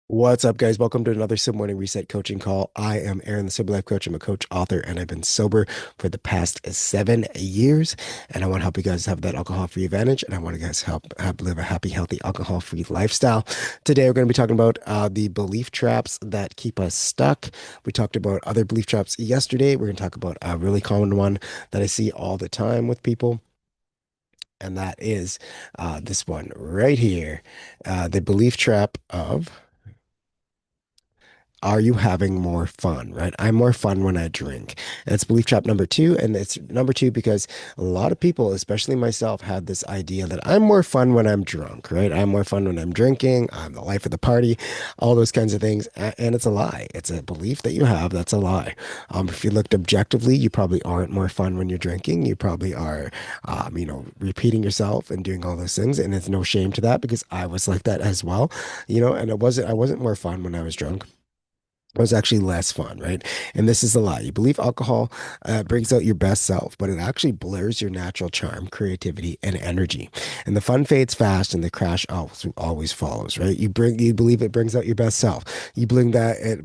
What's up, guys? Welcome to another Sober Morning Reset coaching call. I am Aaron, the Sober Life Coach. I'm a coach, author, and I've been sober for the past 7 years. And I want to help you guys have that alcohol-free advantage. And I want you guys help live a happy, healthy, alcohol-free lifestyle. Today, we're going to be talking about the belief traps that keep us stuck. We talked about other belief traps yesterday. We're going to talk about a really common one that I see all the time with people. And that is this one right here, the belief trap of are you having more fun, right? I'm more fun when I drink. That's belief trap number two. And it's number two because a lot of people, especially myself, had this idea that I'm more fun when I'm drunk, right? I'm more fun when I'm drinking. I'm the life of the party, all those kinds of things. And it's a lie. It's a belief that you have. That's a lie. If you looked objectively, you probably aren't more fun when you're drinking. You probably are, repeating yourself and doing all those things. And it's no shame to that because I was like that as well, and I wasn't more fun when I was drunk. It was actually less fun, right? And this is a lie. You believe alcohol brings out your best self, but it actually blurs your natural charm, creativity, and energy. And the fun fades fast, and the crash always follows, right? You believe it brings out your best self. You believe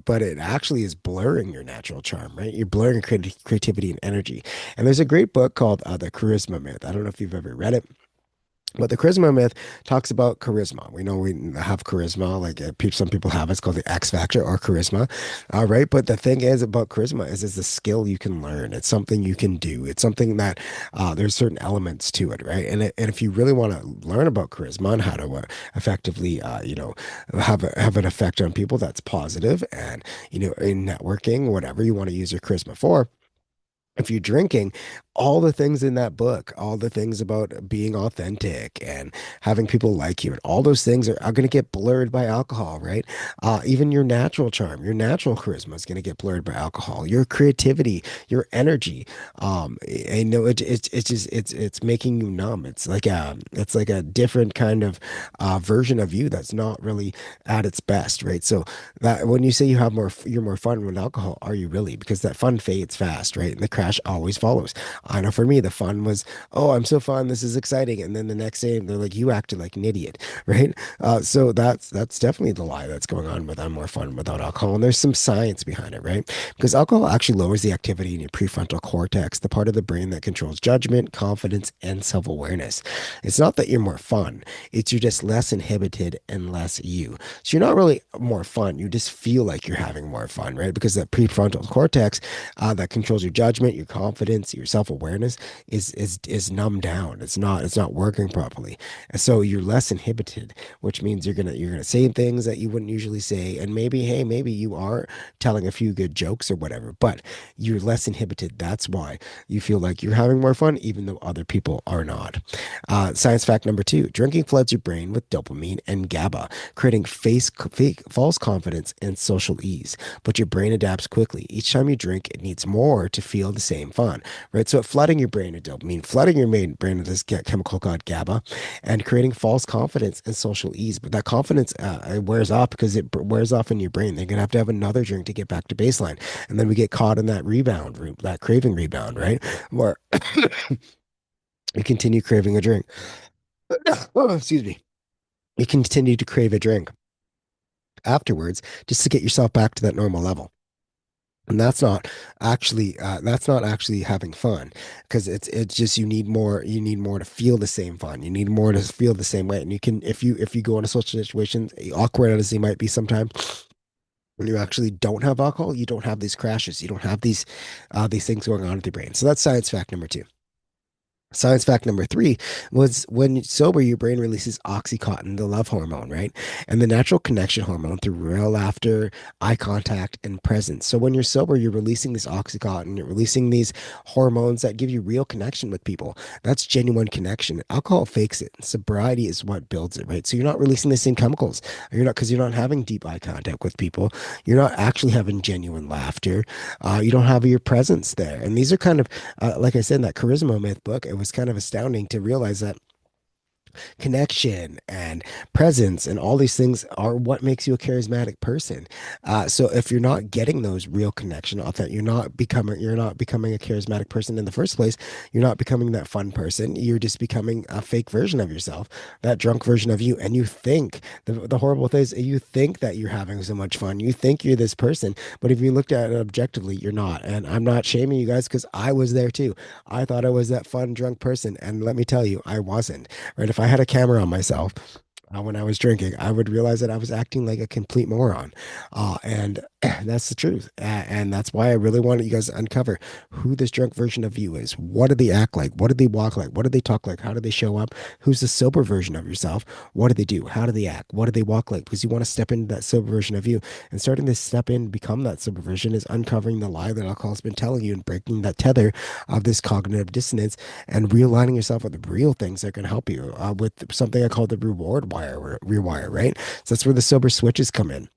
but it actually is blurring your natural charm, right? You're blurring creativity and energy. And there's a great book called The Charisma Myth. I don't know if you've ever read it. But the charisma myth talks about charisma. We know we have charisma, like some people have it. It's called the X factor or charisma. All right. But the thing is about charisma is it's a skill you can learn. It's something you can do. It's something that there's certain elements to it, right? And if you really want to learn about charisma and how to effectively, have an effect on people that's positive and, in networking, whatever you want to use your charisma for, if you're drinking, all the things in that book, all the things about being authentic and having people like you, and all those things are going to get blurred by alcohol, right? Even your natural charm, your natural charisma is going to get blurred by alcohol. Your creativity, your energy. I know it's making you numb. It's like a different kind of version of you that's not really at its best, right? So that when you say you're more fun with alcohol, are you really? Because that fun fades fast, right? And the crash always follows. I know for me, the fun was, oh, I'm so fun, this is exciting, and then the next day they're like, you acted like an idiot, right? So that's definitely the lie that's going on with I'm more fun without alcohol, and there's some science behind it, right? Because alcohol actually lowers the activity in your prefrontal cortex, the part of the brain that controls judgment, confidence, and self-awareness. It's not that you're more fun; it's you're just less inhibited and less you. So you're not really more fun. You just feel like you're having more fun, right? Because that prefrontal cortex that controls your judgment, your confidence, your self-awareness is numbed down. It's not working properly. And so you're less inhibited, which means you're gonna say things that you wouldn't usually say. And maybe, hey, maybe you are telling a few good jokes or whatever, but you're less inhibited. That's why you feel like you're having more fun, even though other people are not. Science fact number two, drinking floods your brain with dopamine and GABA, creating fake, false confidence and social ease. But your brain adapts quickly. Each time you drink, it needs more to feel the same fun, right? So flooding your brain with dopamine, flooding your brain with this chemical called GABA, and creating false confidence and social ease. But that confidence it wears off because it wears off in your brain. They're gonna have another drink to get back to baseline, and then we get caught in that that craving rebound, right? Where we continue craving a drink. Oh, excuse me. You continue to crave a drink afterwards just to get yourself back to that normal level. And that's not actually having fun because it's just you need more to feel the same fun. You need more to feel the same way. And you can if you go into social situations, awkward as they might be sometimes, when you actually don't have alcohol, you don't have these crashes. You don't have these things going on with your brain. So that's science fact number two. Science fact number three was when you're sober, your brain releases oxytocin, the love hormone, right? And the natural connection hormone through real laughter, eye contact, and presence. So when you're sober, you're releasing this oxytocin, you're releasing these hormones that give you real connection with people. That's genuine connection. Alcohol fakes it. Sobriety is what builds it, right? So you're not releasing the same chemicals. Because you're not having deep eye contact with people. You're not actually having genuine laughter. You don't have your presence there. And these are kind of like I said in that charisma myth book, it was kind of astounding to realize that connection and presence and all these things are what makes you a charismatic person. So if you're not getting those real connection, authentic, you're not becoming a charismatic person in the first place. You're not becoming that fun person. You're just becoming a fake version of yourself, that drunk version of you. And you think the horrible thing is you think that you're having so much fun. You think you're this person, but if you looked at it objectively, you're not. And I'm not shaming you guys because I was there too. I thought I was that fun drunk person, and let me tell you, I wasn't. Right? If I had a camera on myself, when I was drinking, I would realize that I was acting like a complete moron. And that's the truth. And that's why I really wanted you guys to uncover who this drunk version of you is. What do they act like? What do they walk like? What do they talk like? How do they show up? Who's the sober version of yourself? What do they do? How do they act? What do they walk like? Because you want to step into that sober version of you. And starting to step in, become that sober version is uncovering the lie that alcohol has been telling you and breaking that tether of this cognitive dissonance and realigning yourself with the real things that can help you with something I call the rewire, right? So that's where the sober switches come in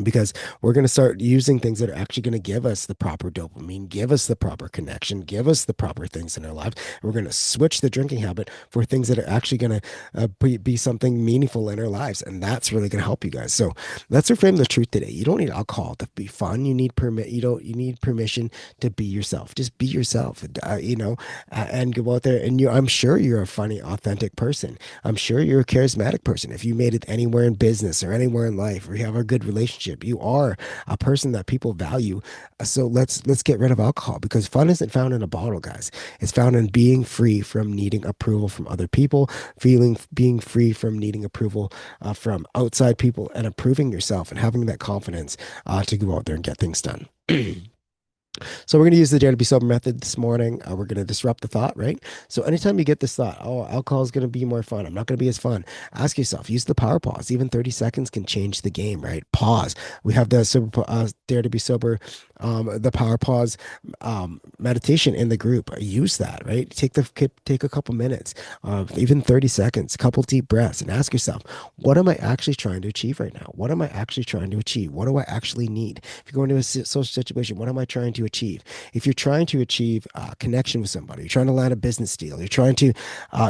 because we're going to start using things that are actually going to give us the proper dopamine, give us the proper connection, give us the proper things in our lives. We're going to switch the drinking habit for things that are actually going to be something meaningful in our lives. And that's really going to help you guys. So let's reframe the truth today. You don't need alcohol to be fun. You need permission to be yourself. Just be yourself, and go out there. And I'm sure you're a funny, authentic person. I'm sure you're a charismatic person. If you made it anywhere in business or anywhere in life, or you have a good relationship, you are a person that people value. So let's get rid of alcohol because fun isn't found in a bottle, guys. It's found in being free from needing approval from other people, being free from needing approval from outside people, and approving yourself and having that confidence to go out there and get things done. So we're going to use the Dare to Be Sober method this morning. We're going to disrupt the thought, right? So anytime you get this thought, oh, alcohol is going to be more fun. I'm not going to be as fun. Ask yourself, use the power pause. Even 30 seconds can change the game, right? Pause. We have the Dare to Be Sober, the power pause meditation in the group. Use that, right? Take a couple minutes, even 30 seconds, a couple deep breaths, and ask yourself, what am I actually trying to achieve right now? What am I actually trying to achieve? What do I actually need? If you go into a social situation, what am I trying to achieve? If you're trying to achieve connection with somebody, you're trying to land a business deal, you're trying to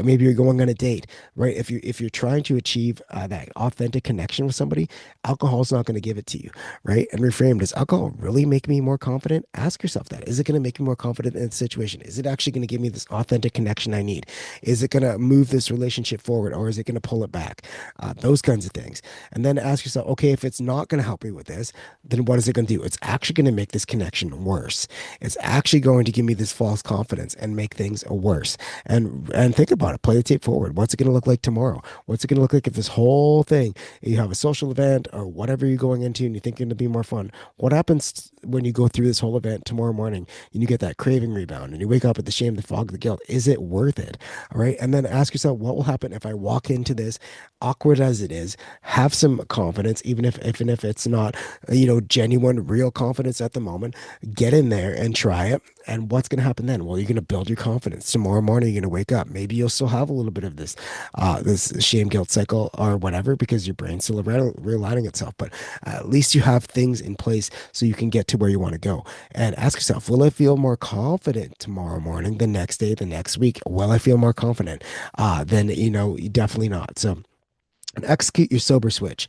maybe you're going on a date, right? If you're trying to achieve that authentic connection with somebody, alcohol is not going to give it to you, right? And reframe: does alcohol really make me more confident? Ask yourself that. Is it going to make me more confident in the situation? Is it actually going to give me this authentic connection I need? Is it going to move this relationship forward, or is it going to pull it back? Those kinds of things. And then ask yourself, okay, if it's not going to help me with this, then what is it going to do? It's actually going to make this connection worse. It's actually going to give me this false confidence and make things worse. And think about it. Play the tape forward. What's it going to look like tomorrow? What's it going to look like if this whole thing, you have a social event or whatever you're going into and you think it's going to be more fun? What happens when you go through this whole event tomorrow morning and you get that craving rebound and you wake up with the shame, the fog, the guilt? Is it worth it? All right. And then ask yourself, what will happen if I walk into this, awkward as it is, have some confidence, even if it's not, genuine, real confidence at the moment, get in there and try it. And what's going to happen then? Well, you're going to build your confidence. Tomorrow morning, you're going to wake up. Maybe you'll still have a little bit of this shame guilt cycle or whatever because your brain's still realigning itself. But at least you have things in place so you can get to where you want to go. And ask yourself, will I feel more confident tomorrow morning, the next day, the next week? Will I feel more confident? Then, definitely not. So, and execute your sober switch.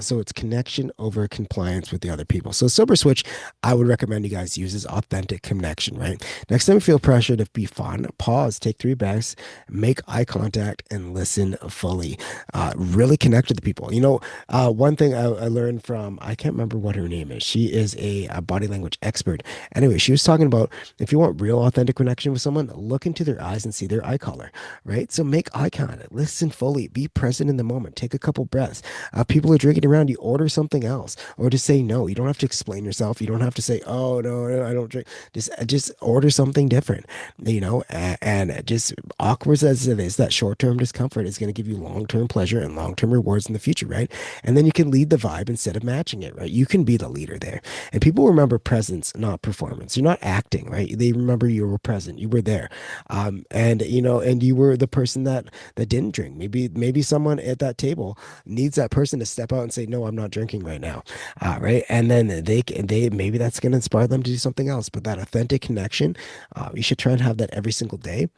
So it's connection over compliance with the other people. So sober switch, I would recommend you guys use is authentic connection, right? Next time you feel pressure to be fun, pause, take 3 breaths, make eye contact, and listen fully. Really connect with the people. One thing I learned from, I can't remember what her name is. She is a body language expert. Anyway, she was talking about if you want real authentic connection with someone, look into their eyes and see their eye color, right? So make eye contact, listen fully, be present in the moment. Take a couple breaths. People are drinking around you. Order something else, or just say no. You don't have to explain yourself. You don't have to say, "Oh no, no, I don't drink." Just order something different. And just awkward as it is, that short-term discomfort is going to give you long-term pleasure and long-term rewards in the future, right? And then you can lead the vibe instead of matching it, right? You can be the leader there, and people remember presence, not performance. You're not acting, right? They remember you were present. You were there, and you were the person that didn't drink. Maybe someone at that table needs that person to step out and say, no, I'm not drinking right now. Right. And then they maybe that's going to inspire them to do something else. But that authentic connection, you should try and have that every single day.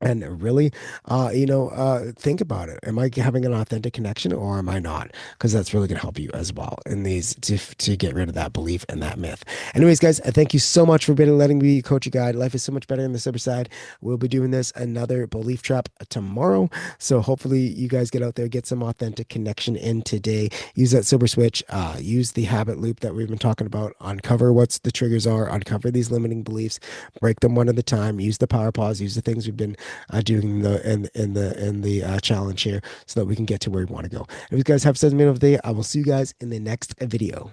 And really, think about it. Am I having an authentic connection or am I not? Because that's really going to help you as well in these to get rid of that belief and that myth. Anyways, guys, I thank you so much for being letting me coach you guide. Life is so much better on the sober side. We'll be doing this another belief trap tomorrow. So hopefully you guys get out there, get some authentic connection in today. Use that sober switch. Use the habit loop that we've been talking about. Uncover what's the triggers are. Uncover these limiting beliefs. Break them one at a time. Use the power pause. Use the things we've been doing the challenge here so that we can get to where we want to go. If you guys have 7 minutes of the day, I will see you guys in the next video.